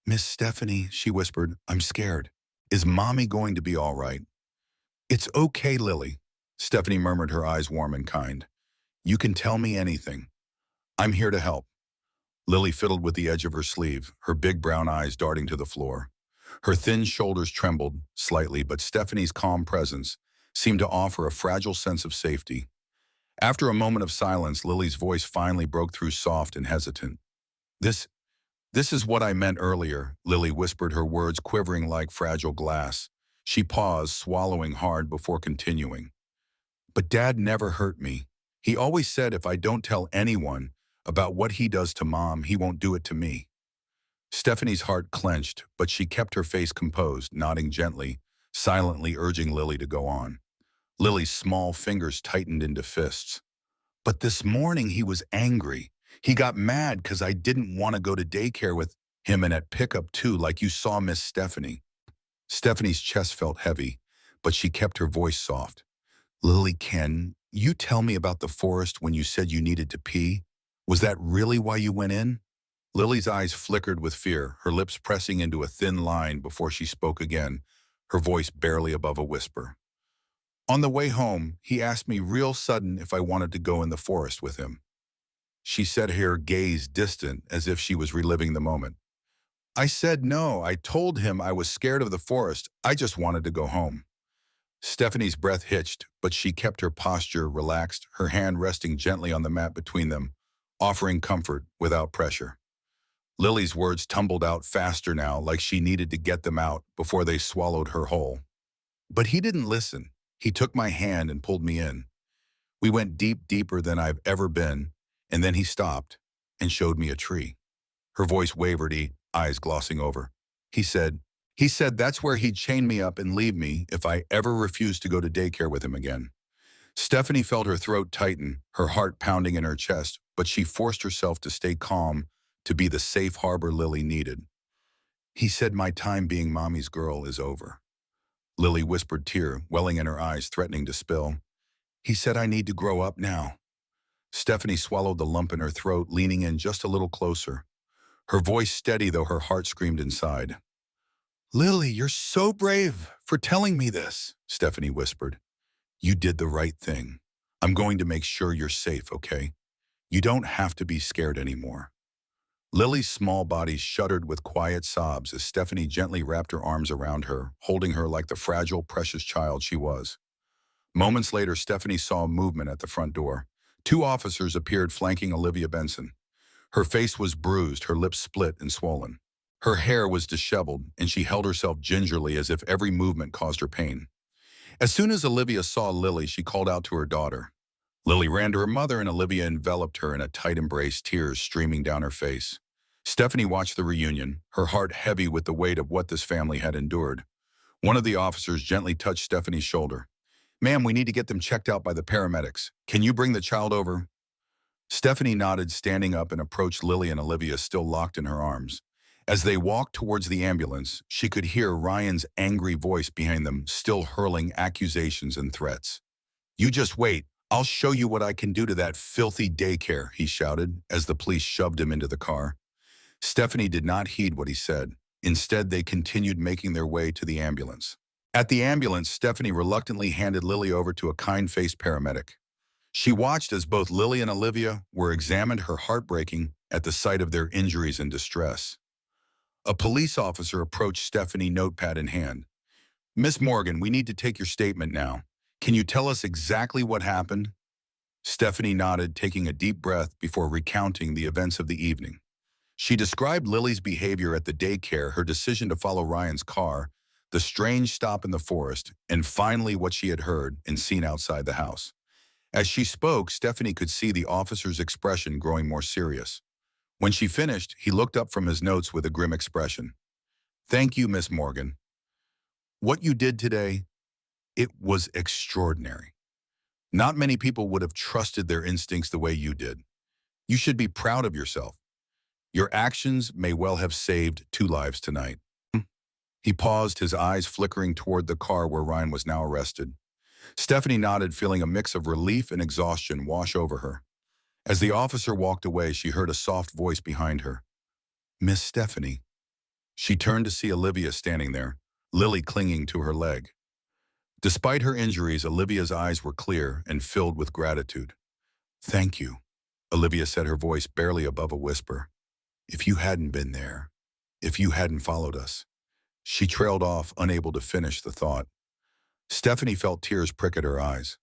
"Miss Stephanie," she whispered, "I'm scared. Is Mommy going to be all right?" "It's okay, Lily," Stephanie murmured, her eyes warm and kind. You can tell me anything. I'm here to help. Lily fiddled with the edge of her sleeve, her big brown eyes darting to the floor. Her thin shoulders trembled slightly, but Stephanie's calm presence seemed to offer a fragile sense of safety. After a moment of silence, Lily's voice finally broke through, soft and hesitant. This, this is what I meant earlier, Lily whispered, her words quivering like fragile glass. She paused, swallowing hard before continuing. But Dad never hurt me. He always said if I don't tell anyone about what he does to Mom, he won't do it to me. Stephanie's heart clenched, but she kept her face composed, nodding gently, silently urging Lily to go on. Lily's small fingers tightened into fists. But this morning he was angry. He got mad because I didn't want to go to daycare with him and at pickup too, like you saw Miss Stephanie. Stephanie's chest felt heavy, but she kept her voice soft. Lily, can you tell me about the forest when you said you needed to pee? Was that really why you went in? Lily's eyes flickered with fear, her lips pressing into a thin line before she spoke again, her voice barely above a whisper. On the way home, he asked me real sudden if I wanted to go in the forest with him. She said, her gaze distant, as if she was reliving the moment. I said no. I told him I was scared of the forest. I just wanted to go home. Stephanie's breath hitched, but she kept her posture relaxed, her hand resting gently on the mat between them, offering comfort without pressure. Lily's words tumbled out faster now, like she needed to get them out before they swallowed her whole. But he didn't listen. He took my hand and pulled me in. We went deeper than I've ever been, and then he stopped and showed me a tree. Her voice wavered, eyes glossing over. He said that's where he'd chain me up and leave me if I ever refused to go to daycare with him again. Stephanie felt her throat tighten, her heart pounding in her chest, but she forced herself to stay calm, to be the safe harbor Lily needed. He said my time being Mommy's girl is over. Lily whispered, tear welling in her eyes, threatening to spill. He said I need to grow up now. Stephanie swallowed the lump in her throat, leaning in just a little closer. Her voice steady, though her heart screamed inside. Lily, you're so brave for telling me this, Stephanie whispered. You did the right thing. I'm going to make sure you're safe, okay? You don't have to be scared anymore. Lily's small body shuddered with quiet sobs as Stephanie gently wrapped her arms around her, holding her like the fragile, precious child she was. Moments later, Stephanie saw movement at the front door. 2 officers appeared flanking Olivia Benson. Her face was bruised, her lips split and swollen. Her hair was disheveled, and she held herself gingerly as if every movement caused her pain. As soon as Olivia saw Lily, she called out to her daughter. Lily ran to her mother, and Olivia enveloped her in a tight embrace, tears streaming down her face. Stephanie watched the reunion, her heart heavy with the weight of what this family had endured. One of the officers gently touched Stephanie's shoulder. Ma'am, we need to get them checked out by the paramedics. Can you bring the child over? Stephanie nodded, standing up, and approached Lily and Olivia, still locked in her arms. As they walked towards the ambulance, she could hear Ryan's angry voice behind them, still hurling accusations and threats. You just wait. I'll show you what I can do to that filthy daycare, he shouted as the police shoved him into the car. Stephanie did not heed what he said. Instead, they continued making their way to the ambulance. At the ambulance, Stephanie reluctantly handed Lily over to a kind-faced paramedic. She watched as both Lily and Olivia were examined, her heart breaking at the sight of their injuries and distress. A police officer approached Stephanie, notepad in hand. Miss Morgan, we need to take your statement now. Can you tell us exactly what happened? Stephanie nodded, taking a deep breath before recounting the events of the evening. She described Lily's behavior at the daycare, her decision to follow Ryan's car, the strange stop in the forest, and finally what she had heard and seen outside the house. As she spoke, Stephanie could see the officer's expression growing more serious. When she finished, he looked up from his notes with a grim expression. Thank you, Miss Morgan. What you did today, it was extraordinary. Not many people would have trusted their instincts the way you did. You should be proud of yourself. Your actions may well have saved 2 lives tonight. He paused, his eyes flickering toward the car where Ryan was now arrested. Stephanie nodded, feeling a mix of relief and exhaustion wash over her. As the officer walked away, she heard a soft voice behind her. Miss Stephanie. She turned to see Olivia standing there, Lily clinging to her leg. Despite her injuries, Olivia's eyes were clear and filled with gratitude. Thank you, Olivia said, her voice barely above a whisper. If you hadn't been there, if you hadn't followed us. She trailed off, unable to finish the thought. Stephanie felt tears prick at her eyes.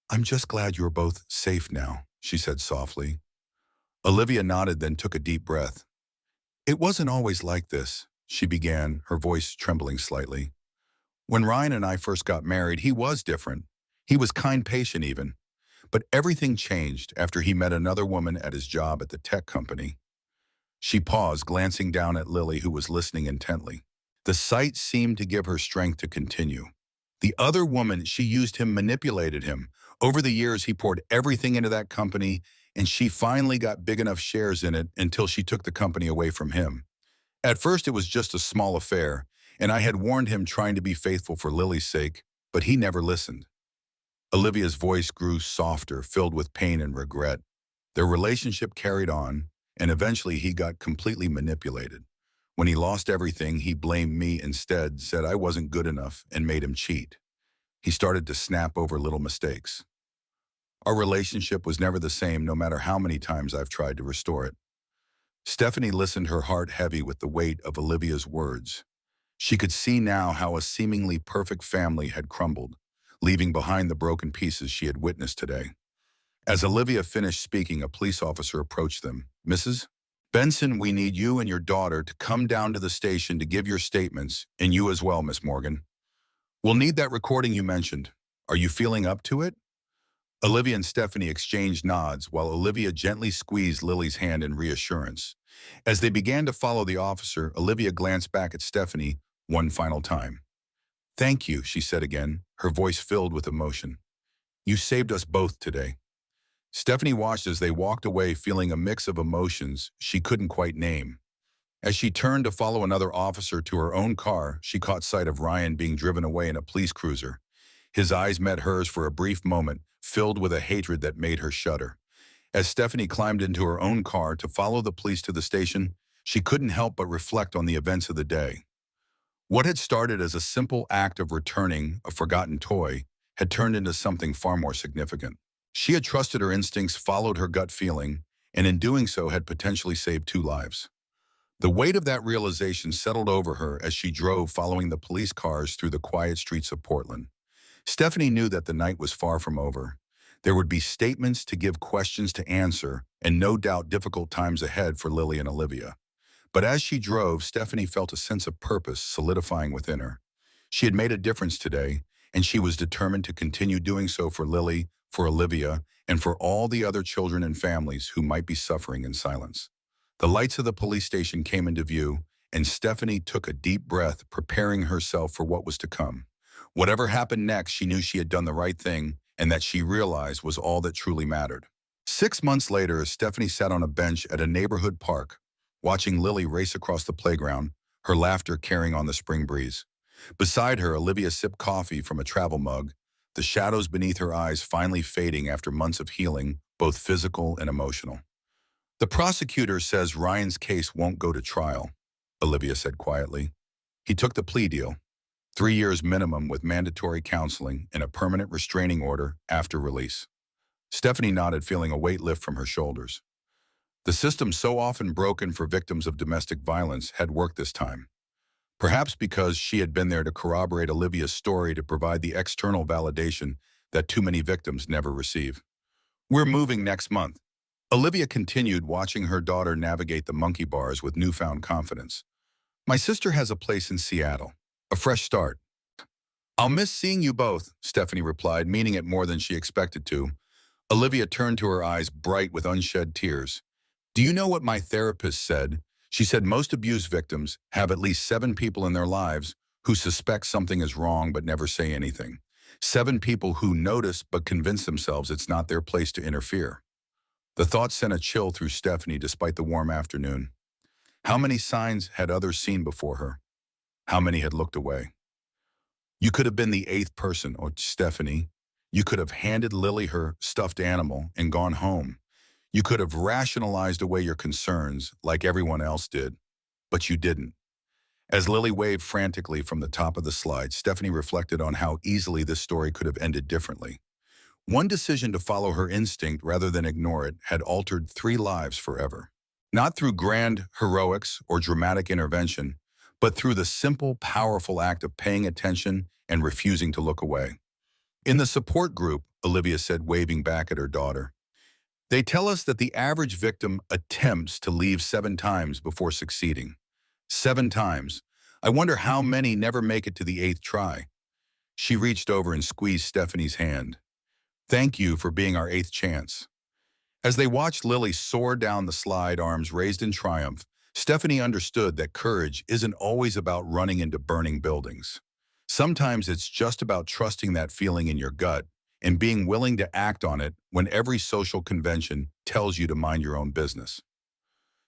I'm just glad you're both safe now, she said softly. Olivia nodded, then took a deep breath. It wasn't always like this, she began, her voice trembling slightly. When Ryan and I first got married, he was different. He was kind, patient even. But everything changed after he met another woman at his job at the tech company. She paused, glancing down at Lily, who was listening intently. The sight seemed to give her strength to continue. The other woman, she used him, manipulated him. Over the years, he poured everything into that company, and she finally got big enough shares in it until she took the company away from him. At first, it was just a small affair, and I had warned him, trying to be faithful for Lily's sake, but he never listened. Olivia's voice grew softer, filled with pain and regret. Their relationship carried on, and eventually he got completely manipulated. When he lost everything, he blamed me instead, said I wasn't good enough, and made him cheat. He started to snap over little mistakes. Our relationship was never the same, no matter how many times I've tried to restore it. Stephanie listened, her heart heavy with the weight of Olivia's words. She could see now how a seemingly perfect family had crumbled, leaving behind the broken pieces she had witnessed today. As Olivia finished speaking, a police officer approached them. Mrs. Benson, we need you and your daughter to come down to the station to give your statements, and you as well, Miss Morgan. We'll need that recording you mentioned. Are you feeling up to it? Olivia and Stephanie exchanged nods while Olivia gently squeezed Lily's hand in reassurance. As they began to follow the officer, Olivia glanced back at Stephanie one final time. Thank you, she said again, her voice filled with emotion. You saved us both today. Stephanie watched as they walked away, feeling a mix of emotions she couldn't quite name. As she turned to follow another officer to her own car, she caught sight of Ryan being driven away in a police cruiser. His eyes met hers for a brief moment, filled with a hatred that made her shudder. As Stephanie climbed into her own car to follow the police to the station, she couldn't help but reflect on the events of the day. What had started as a simple act of returning a forgotten toy had turned into something far more significant. She had trusted her instincts, followed her gut feeling, and in doing so had potentially saved 2 lives. The weight of that realization settled over her as she drove, following the police cars through the quiet streets of Portland. Stephanie knew that the night was far from over. There would be statements to give, questions to answer, and no doubt difficult times ahead for Lily and Olivia. But as she drove, Stephanie felt a sense of purpose solidifying within her. She had made a difference today, and she was determined to continue doing so for Lily, for Olivia, and for all the other children and families who might be suffering in silence. The lights of the police station came into view, and Stephanie took a deep breath, preparing herself for what was to come. Whatever happened next, she knew she had done the right thing, and that she realized was all that truly mattered. 6 months later, as Stephanie sat on a bench at a neighborhood park, watching Lily race across the playground, her laughter carrying on the spring breeze. Beside her, Olivia sipped coffee from a travel mug, the shadows beneath her eyes finally fading after months of healing, both physical and emotional. The prosecutor says Ryan's case won't go to trial, Olivia said quietly. He took the plea deal, 3 years minimum with mandatory counseling and a permanent restraining order after release. Stephanie nodded, feeling a weight lift from her shoulders. The system, so often broken for victims of domestic violence, had worked this time. Perhaps because she had been there to corroborate Olivia's story, to provide the external validation that too many victims never receive. We're moving next month. Olivia continued, watching her daughter navigate the monkey bars with newfound confidence. My sister has a place in Seattle. A fresh start. I'll miss seeing you both, Stephanie replied, meaning it more than she expected to. Olivia turned to her eyes bright with unshed tears. Do you know what my therapist said? She said most abuse victims have at least 7 people in their lives who suspect something is wrong but never say anything. 7 people who notice but convince themselves it's not their place to interfere. The thought sent a chill through Stephanie despite the warm afternoon. How many signs had others seen before her? How many had looked away? You could have been the 8th person, or Stephanie. You could have handed Lily her stuffed animal and gone home. You could have rationalized away your concerns like everyone else did, but you didn't. As Lily waved frantically from the top of the slide, Stephanie reflected on how easily this story could have ended differently. One decision to follow her instinct rather than ignore it had altered 3 lives forever. Not through grand heroics or dramatic intervention, but through the simple, powerful act of paying attention and refusing to look away. In the support group, Olivia said, waving back at her daughter, they tell us that the average victim attempts to leave 7 times before succeeding. 7 times. I wonder how many never make it to the 8th try. She reached over and squeezed Stephanie's hand. Thank you for being our 8th chance. As they watched Lily soar down the slide, arms raised in triumph, Stephanie understood that courage isn't always about running into burning buildings. Sometimes it's just about trusting that feeling in your gut and being willing to act on it when every social convention tells you to mind your own business.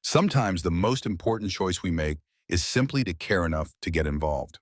Sometimes the most important choice we make is simply to care enough to get involved.